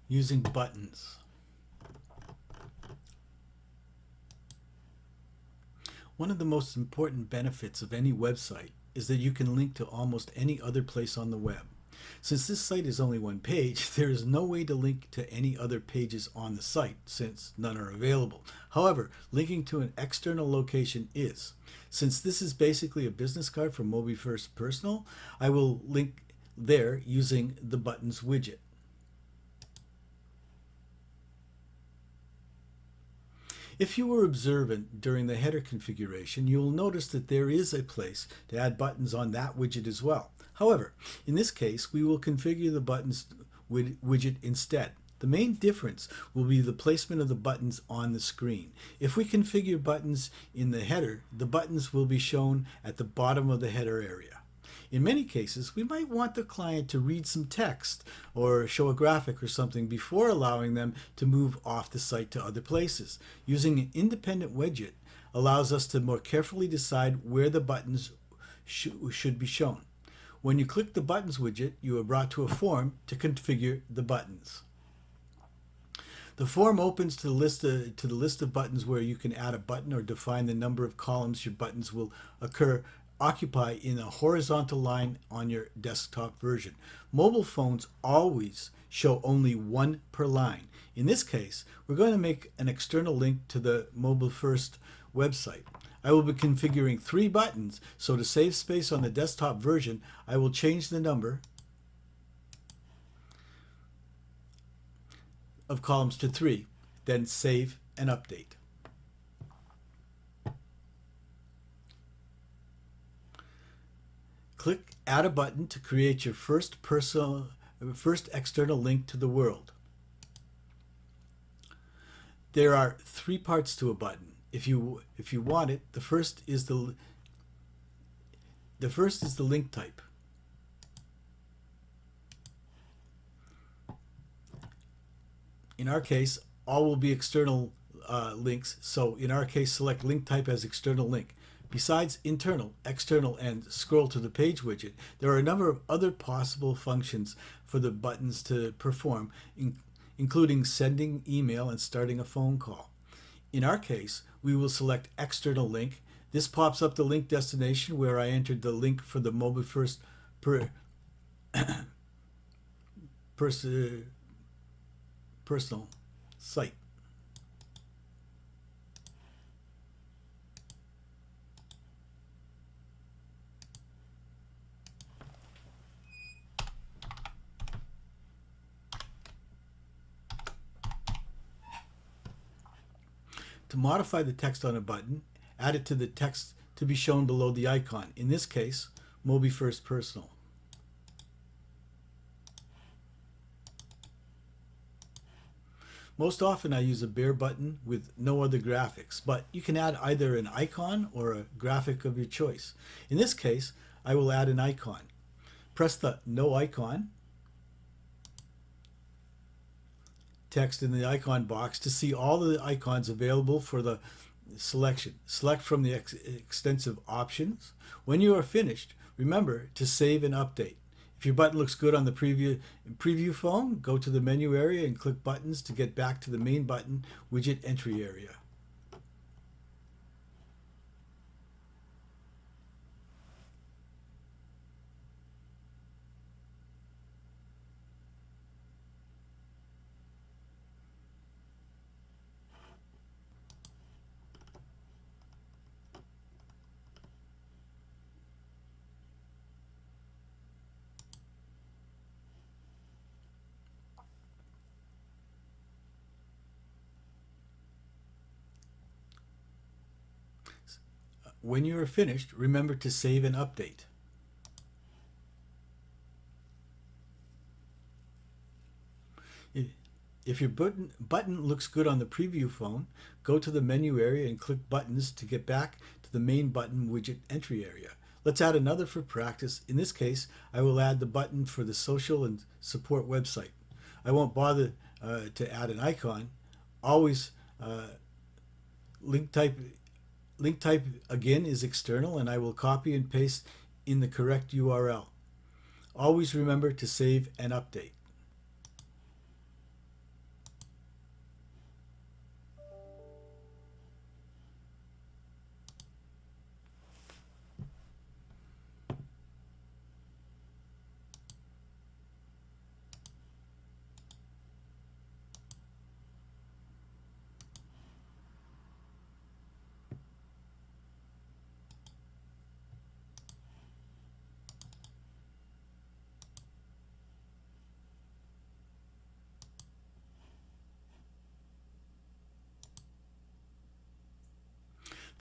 Using buttons. One of the most important benefits of any website is that you can link to almost any other place on the web. Since this site is only one page, there is no way to link to any other pages on the site since none are available. However, linking to an external location is. Since this is basically a business card for MobileFirst-Personal, I will link there using the buttons widget. If you were observant during the header configuration, you will notice that there is a place to add buttons on that widget as well. However, in this case, we will configure the buttons widget instead. The main difference will be the placement of the buttons on the screen. If we configure buttons in the header, the buttons will be shown at the bottom of the header area. In many cases, we might want the client to read some text or show a graphic or something before allowing them to move off the site to other places. Using an independent widget allows us to more carefully decide where the buttons should be shown. When you click the Buttons widget, you are brought to a form to configure the buttons. The form opens to the list of buttons where you can add a button or define the number of columns your buttons will occupy in a horizontal line on your desktop version. Mobile phones always show only one per line. In this case, we're going to make an external link to the MobileFirst website. I will be configuring 3 buttons, so to save space on the desktop version, I will change the number of columns to 3, then save and update. Click Add a Button to create your first external link to the world. There are 3 parts to a button. If you want it, the first is the link type. In our case, all will be external links, so in our case, select link type as external link. Besides internal, external, and scroll to the page widget, there are a number of other possible functions for the buttons to perform, including sending email and starting a phone call. In our case, we will select external link. This pops up the link destination where I entered the link for the MobileFirst-Personal site. To modify the text on a button, add it to the text to be shown below the icon. In this case, MobileFirst-Personal. Most often I use a bare button with no other graphics, but you can add either an icon or a graphic of your choice. In this case, I will add an icon. Press the No Icon text in the icon box to see all the icons available for the selection. Select from the extensive options. When you are finished, remember to save and update. If your button looks good on the preview phone, go to the menu area and click Buttons to get back to the main button widget entry area. When you are finished, remember to save and update. If your button looks good on the preview phone, go to the menu area and click Buttons to get back to the main button widget entry area. Let's add another for practice. In this case, I will add the button for the social and support website. I won't bother to add an icon. Always link type again is external, and I will copy and paste in the correct URL. Always remember to save and update.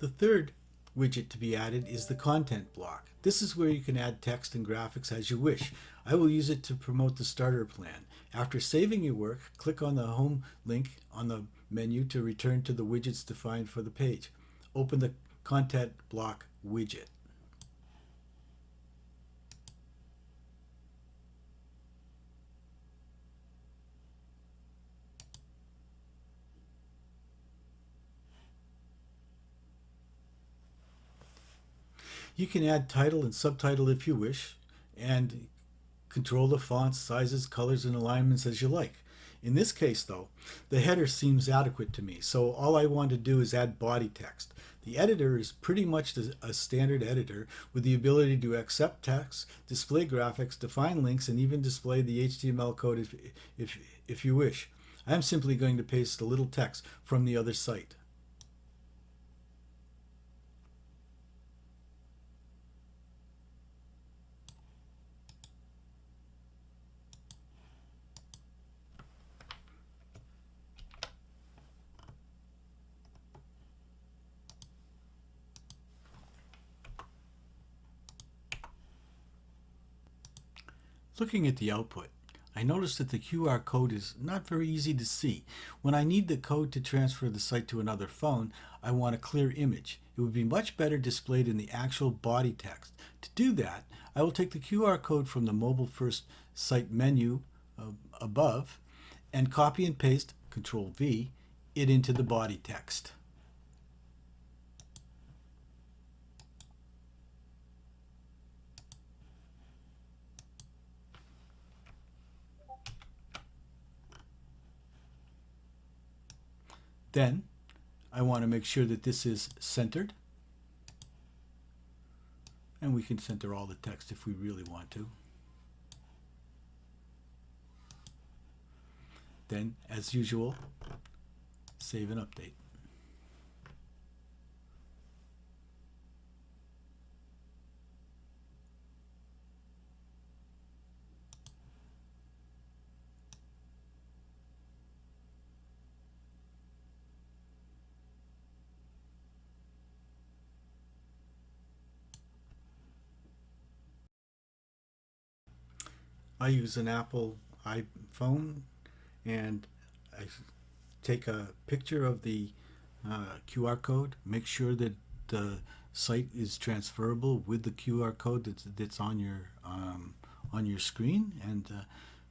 The third widget to be added is the content block. This is where you can add text and graphics as you wish. I will use it to promote the starter plan. After saving your work, click on the home link on the menu to return to the widgets defined for the page. Open the content block widget. You can add title and subtitle if you wish, and control the fonts, sizes, colors, and alignments as you like. In this case, though, the header seems adequate to me, so all I want to do is add body text. The editor is pretty much a standard editor with the ability to accept text, display graphics, define links, and even display the HTML code if you wish. I am simply going to paste a little text from the other site. Looking at the output, I noticed that the QR code is not very easy to see. When I need the code to transfer the site to another phone, I want a clear image. It would be much better displayed in the actual body text. To do that, I will take the QR code from the Mobile First site menu above and copy and paste, Control V, it into the body text. Then I want to make sure that this is centered, and we can center all the text if we really want to. Then, as usual, save and update. I use an Apple iPhone, and I take a picture of the QR code, make sure that the site is transferable with the QR code that's on your screen, and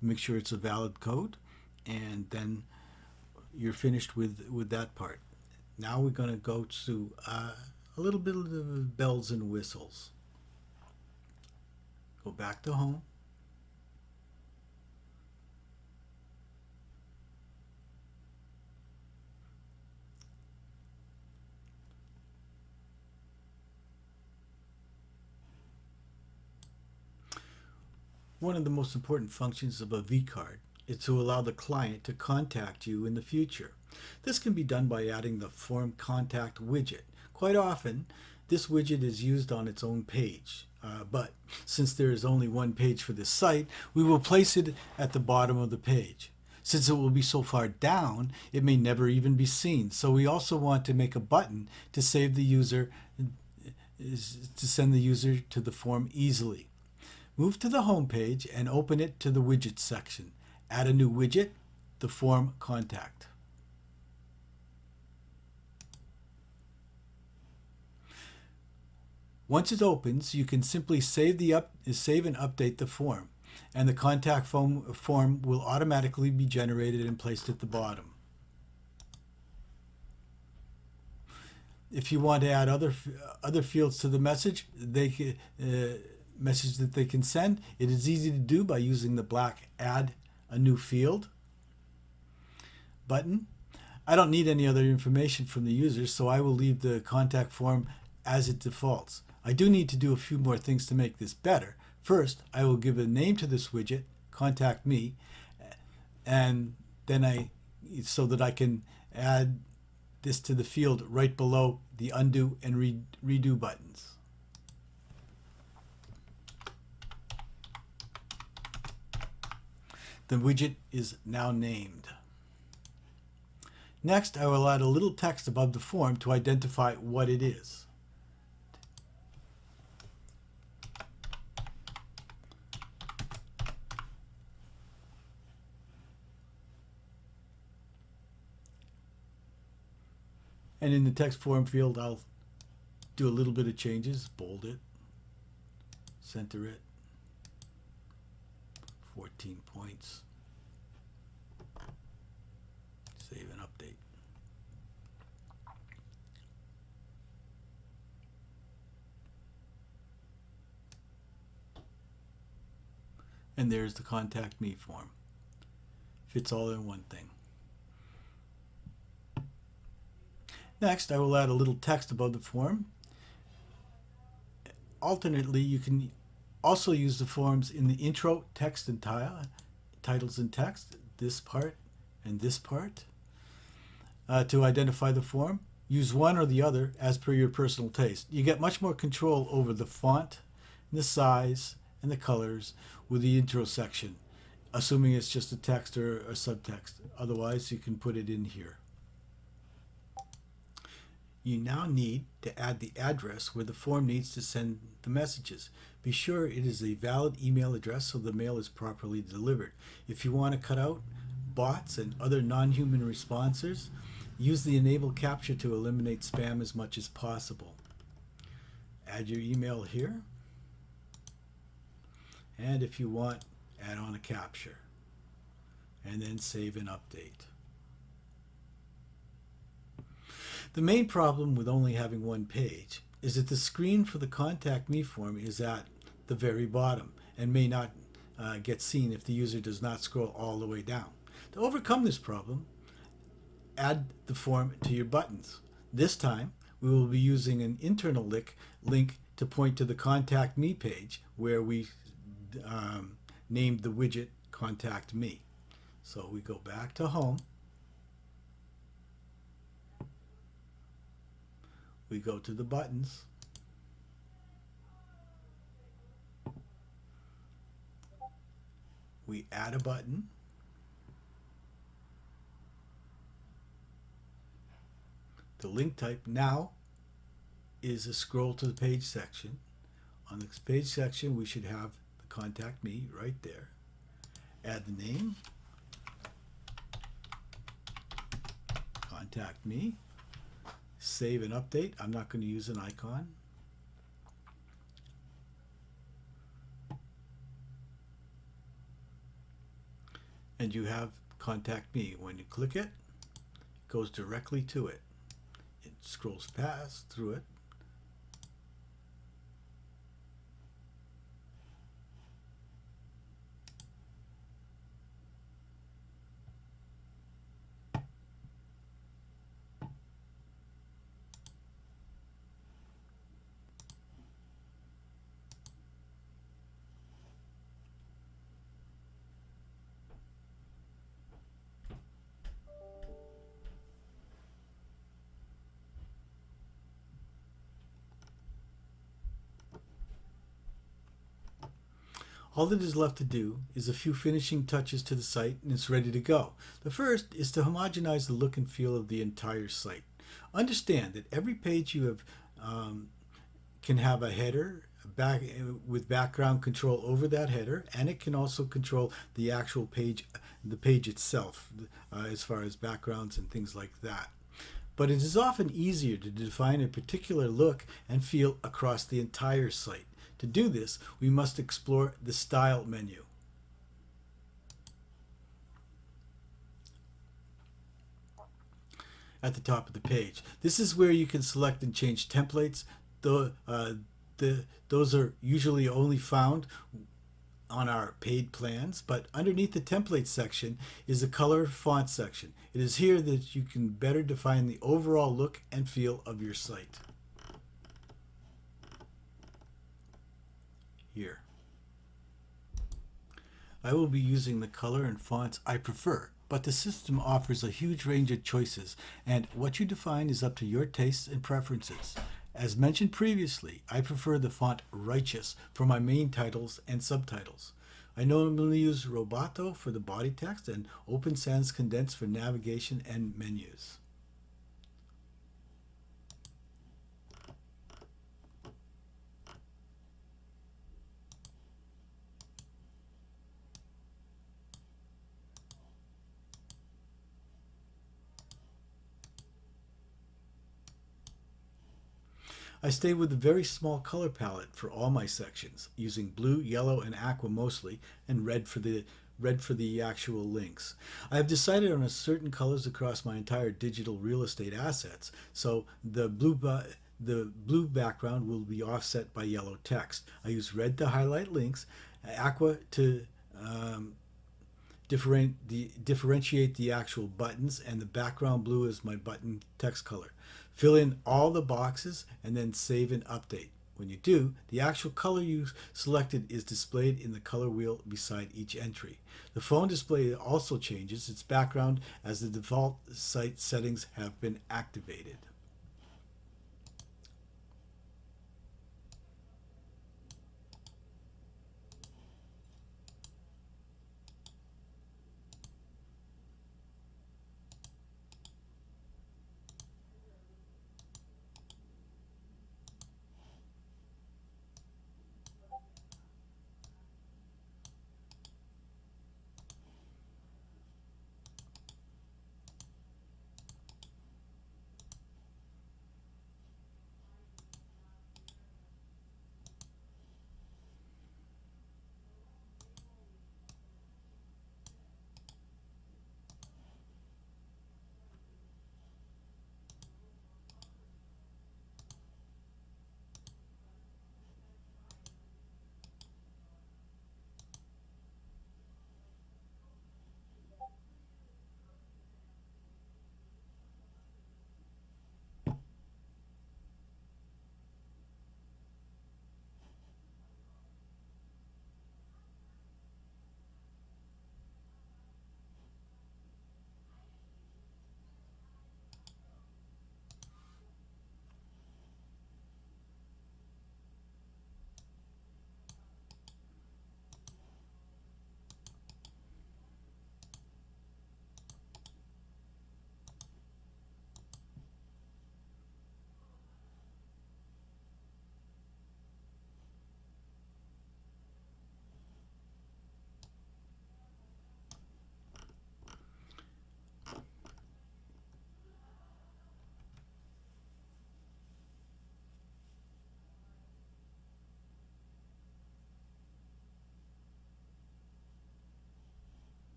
make sure it's a valid code, and then you're finished with that part. Now we're going to go to a little bit of the bells and whistles. Go back to home. One of the most important functions of a vCard is to allow the client to contact you in the future. This can be done by adding the Form Contact widget. Quite often, this widget is used on its own page, but since there is only one page for this site, we will place it at the bottom of the page. Since it will be so far down, it may never even be seen. So we also want to make a button to send the user to the form easily. Move to the home page and open it to the widgets section. Add a new widget, the Form Contact. Once it opens, you can simply save and update the form, and the contact form will automatically be generated and placed at the bottom. If you want to add other fields to the message, message that they can send, it is easy to do by using the black Add a New Field button. I don't need any other information from the user, so I will leave the contact form as it defaults. I do need to do a few more things to make this better. First, I will give a name to this widget, Contact Me, and then so that I can add this to the field right below the undo and redo buttons. The widget is now named. Next, I will add a little text above the form to identify what it is. And in the text form field, I'll do a little bit of changes, bold it, center it, 14 points, save and update. And there's the Contact Me form. Fits all in one thing. Next, I will add a little text above the form. Alternately, you can also use the forms in the intro, text and titles and text, this part and this part. To identify the form, use one or the other as per your personal taste. You get much more control over the font, and the size, and the colors with the intro section, assuming it's just a text or a subtext. Otherwise, you can put it in here. You now need to add the address where the form needs to send the messages. Be sure it is a valid email address so the mail is properly delivered. If you want to cut out bots and other non-human responders, use the enable captcha to eliminate spam as much as possible. Add your email here. And if you want, add on a captcha. And then save and update. The main problem with only having one page is that the screen for the Contact Me form is at the very bottom and may not get seen if the user does not scroll all the way down. To overcome this problem, add the form to your buttons. This time, we will be using an internal link to point to the Contact Me page where we named the widget Contact Me. So we go back to Home. We go to the buttons. We add a button. The link type now is a scroll to the page section. On the page section, we should have the Contact Me right there. Add the name. Contact Me. Save and update. I'm not going to use an icon. And you have Contact Me. When you click it, it goes directly to it. It scrolls past through it. All that is left to do is a few finishing touches to the site and it's ready to go. The first is to homogenize the look and feel of the entire site. Understand that every page you have can have a header with background control over that header, and it can also control the actual page, the page itself, as far as backgrounds and things like that. But it is often easier to define a particular look and feel across the entire site. To do this, we must explore the Style menu. At the top of the page. This is where you can select and change templates. Those are usually only found on our paid plans, but underneath the template section is the color font section. It is here that you can better define the overall look and feel of your site. Here. I will be using the color and fonts I prefer, but the system offers a huge range of choices, and what you define is up to your tastes and preferences. As mentioned previously, I prefer the font Righteous for my main titles and subtitles. I normally use Roboto for the body text and Open Sans Condense for navigation and menus. I stay with a very small color palette for all my sections, using blue, yellow, and aqua mostly, and red for the actual links. I have decided on a certain colors across my entire digital real estate assets, so the blue background will be offset by yellow text. I use red to highlight links, aqua to um, differentiate the actual buttons, and the background blue is my button text color. Fill in all the boxes and then save and update. When you do, the actual color you selected is displayed in the color wheel beside each entry. The phone display also changes its background as the default site settings have been activated.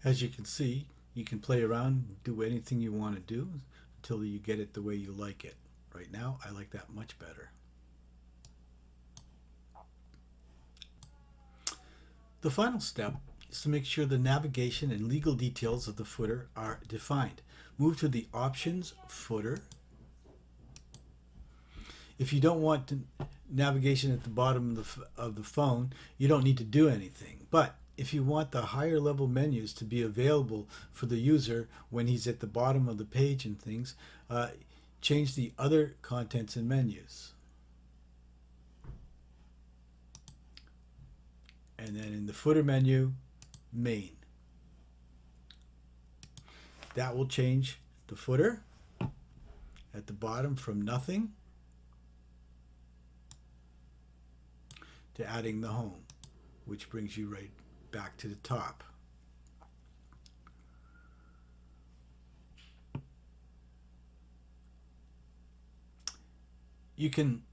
As you can see, you can play around, do anything you want to do until you get it the way you like it. Right now, I like that much better. The final step is to make sure the navigation and legal details of the footer are defined. Move to the Options Footer. If you don't want navigation at the bottom of the phone, you don't need to do anything. But if you want the higher level menus to be available for the user when he's at the bottom of the page and things, change the other contents and menus. And then in the footer menu, main. That will change the footer at the bottom from nothing to adding the home, which brings you right back to the top. You can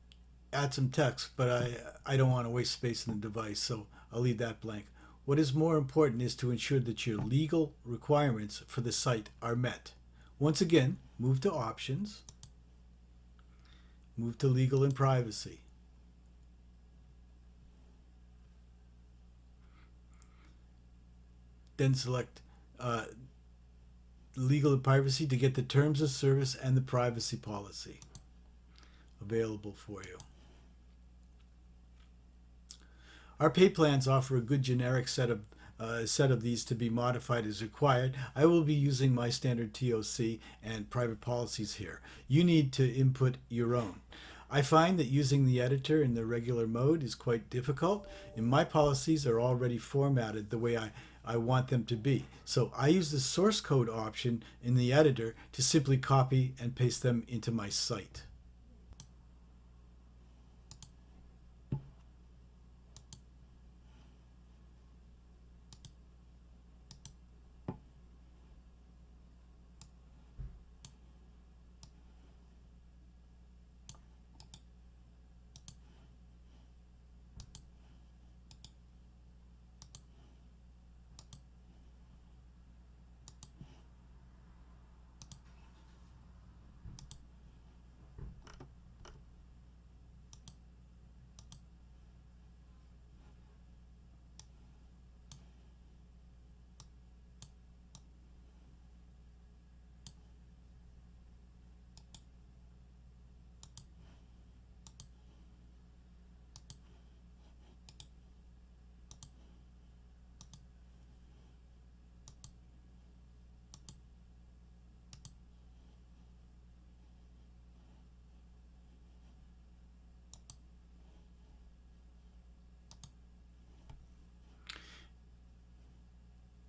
add some text, but I don't want to waste space in the device, so I'll leave that blank. What is more important is to ensure that your legal requirements for the site are met. Once again, move to Options, move to Legal and Privacy. Then select Legal and Privacy to get the terms of service and the privacy policy available for you. Our pay plans offer a good generic set of these to be modified as required. I will be using my standard TOC and private policies here. You need to input your own. I find that using the editor in the regular mode is quite difficult, and my policies are already formatted the way I want them to be. So I use the source code option in the editor to simply copy and paste them into my site.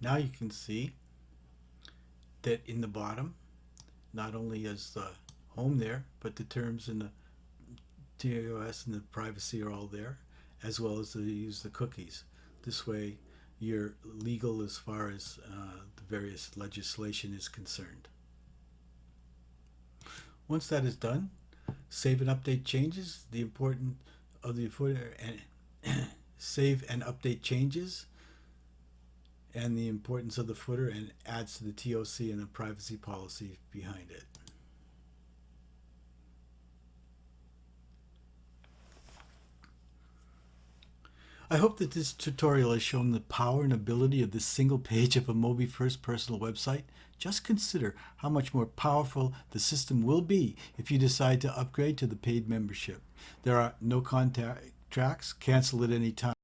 Now you can see that in the bottom, not only is the home there, but the terms in the TOS and the privacy are all there, as well as use the cookies. This way you're legal as far as the various legislation is concerned. Once that is done, save and update changes. The important of the footer and save and update changes and the importance of the footer, and adds to the TOC and the privacy policy behind it. I hope that this tutorial has shown the power and ability of this single page of a MobileFirst-Personal website. Just consider how much more powerful the system will be if you decide to upgrade to the paid membership. There are no contracts, cancel at any time.